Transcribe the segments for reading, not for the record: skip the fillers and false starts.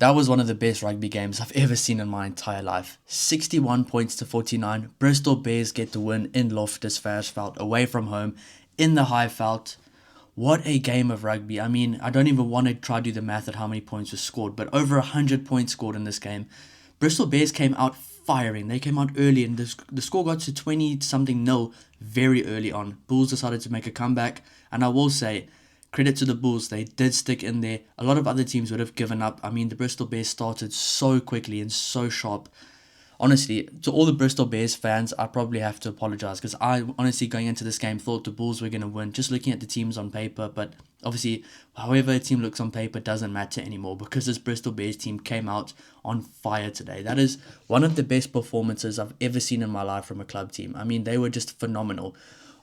That was one of the best rugby games I've ever seen in my entire life. 61 points to 49. Bristol Bears get the win in Loftus Versfeld, away from home, in the Highveld. What a game of rugby. I mean, I don't even want to try to do the math at how many points were scored, but over 100 points scored in this game. Bristol Bears came out firing. They came out early, and the score got to 20-something nil very early on. Bulls decided to make a comeback, and I will say, credit to the Bulls, they did stick in there. A lot of other teams would have given up. I mean, the Bristol Bears started so quickly and so sharp. Honestly, to all the Bristol Bears fans, I probably have to apologise because I honestly, going into this game, thought the Bulls were going to win, just looking at the teams on paper. But obviously, however a team looks on paper doesn't matter anymore because this Bristol Bears team came out on fire today. That is one of the best performances I've ever seen in my life from a club team. I mean, they were just phenomenal.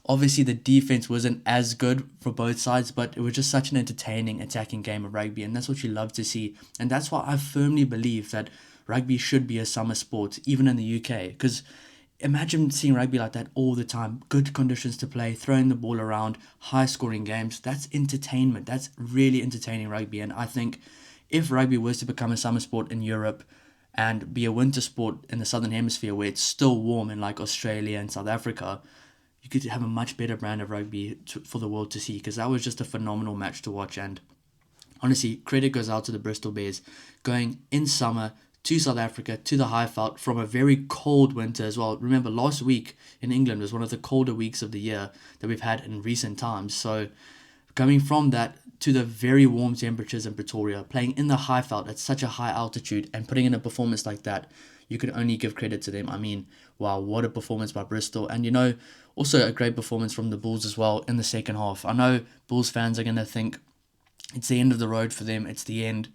Obviously, the defense wasn't as good for both sides, but it was just such an entertaining attacking game of rugby, and that's what you love to see. And that's why I firmly believe that rugby should be a summer sport, even in the UK, because imagine seeing rugby like that all the time. Good conditions to play, throwing the ball around, high-scoring games. That's entertainment. That's really entertaining rugby, and I think if rugby was to become a summer sport in Europe and be a winter sport in the Southern Hemisphere where it's still warm in like Australia and South Africa, you could have a much better brand of rugby for the world to see, because that was just a phenomenal match to watch. And honestly, credit goes out to the Bristol Bears going in summer to South Africa, to the Highveld, from a very cold winter as well. Remember, last week in England was one of the colder weeks of the year that we've had in recent times. So coming from that to the very warm temperatures in Pretoria, playing in the Highveld at such a high altitude and putting in a performance like that, you can only give credit to them. I mean, wow, what a performance by Bristol. And, you know, also a great performance from the Bulls as well in the second half. I know Bulls fans are going to think it's the end of the road for them. It's the end.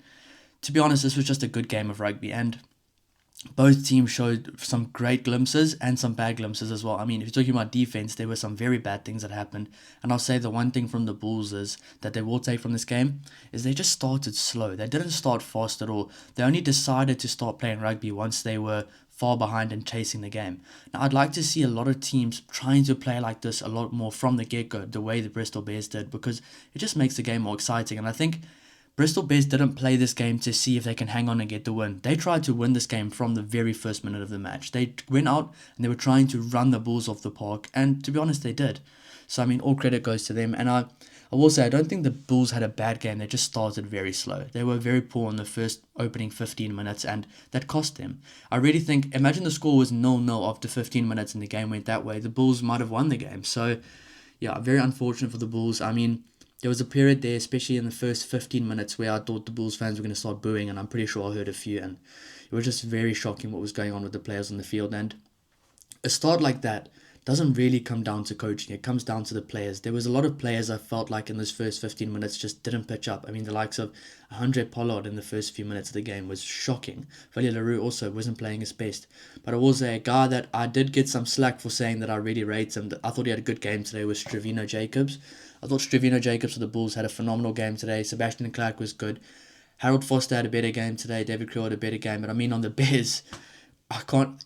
To be honest, this was just a good game of rugby, and both teams showed some great glimpses and some bad glimpses as well. I mean, if you're talking about defense, there were some very bad things that happened. And I'll say the one thing from the Bulls is that they will take from this game is they just started slow. They didn't start fast at all. They only decided to start playing rugby once they were far behind and chasing the game. Now, I'd like to see a lot of teams trying to play like this a lot more from the get-go, the way the Bristol Bears did, because it just makes the game more exciting. And I think Bristol Bears didn't play this game to see if they can hang on and get the win. They tried to win this game from the very first minute of the match. They went out and they were trying to run the Bulls off the park, and to be honest, they did. So, I mean, all credit goes to them. And I will say, I don't think the Bulls had a bad game. They just started very slow. They were very poor in the first opening 15 minutes, and that cost them. I really think, imagine the score was 0-0 after 15 minutes and the game went that way. The Bulls might have won the game. So, yeah, very unfortunate for the Bulls. I mean, there was a period there, especially in the first 15 minutes, where I thought the Bulls fans were going to start booing, and I'm pretty sure I heard a few, and it was just very shocking what was going on with the players on the field. And a start like that doesn't really come down to coaching. It comes down to the players. There was a lot of players I felt like in those first 15 minutes just didn't pitch up. I mean, the likes of Andre Pollard in the first few minutes of the game was shocking. Valia LaRue also wasn't playing his best. But I will say a guy that I did get some slack for saying that I really rate him, I thought he had a good game today, was Strevino Jacobs. I thought Strevino Jacobs for the Bulls had a phenomenal game today. Sebastian Clark was good. Harold Foster had a better game today. David Creel had a better game. But I mean, on the Bears,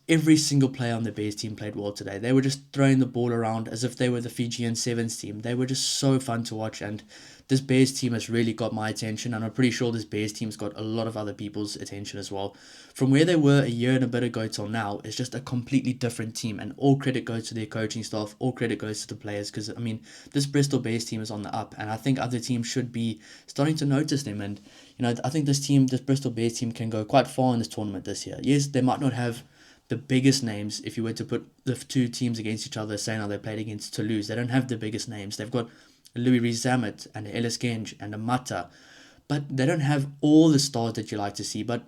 every single player on the Bears team played well today. They were just throwing the ball around as if they were the Fijian Sevens team. They were just so fun to watch, and this Bears team has really got my attention, and I'm pretty sure this Bears team's got a lot of other people's attention as well. From where they were a year and a bit ago till now, it's just a completely different team, and all credit goes to their coaching staff, all credit goes to the players, because, I mean, this Bristol Bears team is on the up, and I think other teams should be starting to notice them. And, you know, I think this Bristol Bears team can go quite far in this tournament this year. Yes, they might not have the biggest names. If you were to put the two teams against each other, saying how they played against Toulouse, they don't have the biggest names. They've got Louis Rees-Zammit and Ellis Genge and a Mata, but they don't have all the stars that you like to see. But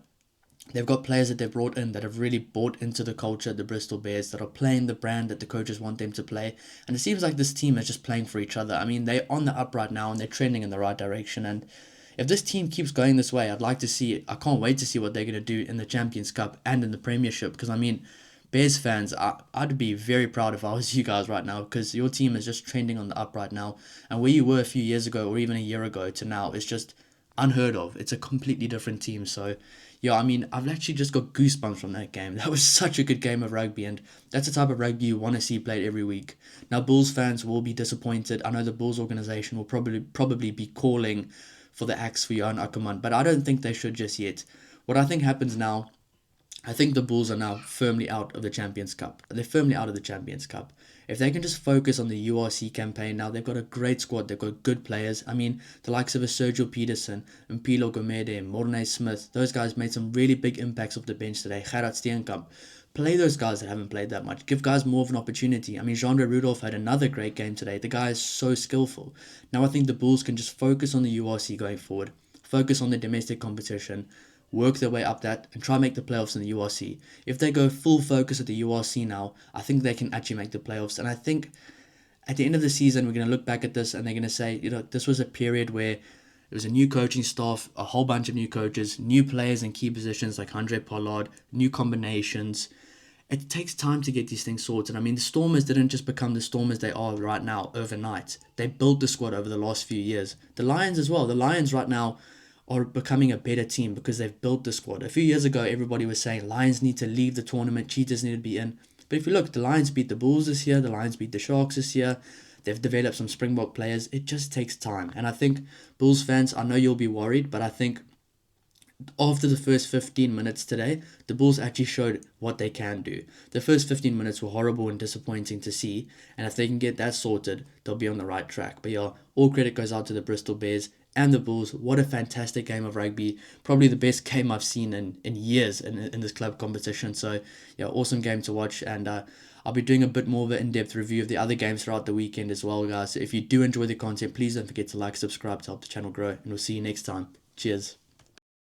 they've got players that they've brought in that have really bought into the culture of the Bristol Bears, that are playing the brand that the coaches want them to play. And it seems like this team is just playing for each other. I mean, they're on the up right now and they're trending in the right direction. And if this team keeps going this way, I'd like to see it. I can't wait to see what they're going to do in the Champions Cup and in the Premiership, because, I mean, Bears fans, I'd be very proud if I was you guys right now, because your team is just trending on the up right now. And where you were a few years ago or even a year ago to now is just unheard of. It's a completely different team. So, yeah, I mean, I've actually just got goosebumps from that game. That was such a good game of rugby, and that's the type of rugby you want to see played every week. Now, Bulls fans will be disappointed. I know the Bulls organisation will probably be calling for the axe for Johan Ackermann, but I don't think they should just yet. What I think happens now, I think the Bulls are now firmly out of the Champions Cup. They're firmly out of the Champions Cup. If they can just focus on the URC campaign now, they've got a great squad. They've got good players. I mean, the likes of a Sergio Peterson, Mpilo Gomede, Morne Smith, those guys made some really big impacts off the bench today. Gerard Steenkamp. Play those guys that haven't played that much. Give guys more of an opportunity. I mean, Jean-Andre Rudolph had another great game today. The guy is so skillful. Now I think the Bulls can just focus on the URC going forward. Focus on the domestic competition, work their way up that, and try and make the playoffs in the URC. If they go full focus at the URC now, I think they can actually make the playoffs. And I think at the end of the season, we're going to look back at this and they're going to say, this was a period where it was a new coaching staff, a whole bunch of new coaches, new players in key positions like Andre Pollard, new combinations. It takes time to get these things sorted. I mean, the Stormers didn't just become the Stormers they are right now overnight. They built the squad over the last few years. The Lions as well. The Lions right now are becoming a better team because they've built the squad. A few years ago, everybody was saying Lions need to leave the tournament, Cheetahs need to be in. But if you look, the Lions beat the Bulls this year, the Lions beat the Sharks this year. They've developed some Springbok players. It just takes time. And I think Bulls fans, I know you'll be worried, but I think after the first 15 minutes today, the Bulls actually showed what they can do. The first 15 minutes were horrible and disappointing to see, and if they can get that sorted, they'll be on the right track. But yeah, all credit goes out to the Bristol Bears and the Bulls. What a fantastic game of rugby. Probably the best game I've seen in years in this club competition. So yeah, awesome game to watch, and I'll be doing a bit more of an in-depth review of the other games throughout the weekend as well, guys. So if you do enjoy the content, please don't forget to like, subscribe to help the channel grow, and we'll see you next time. Cheers.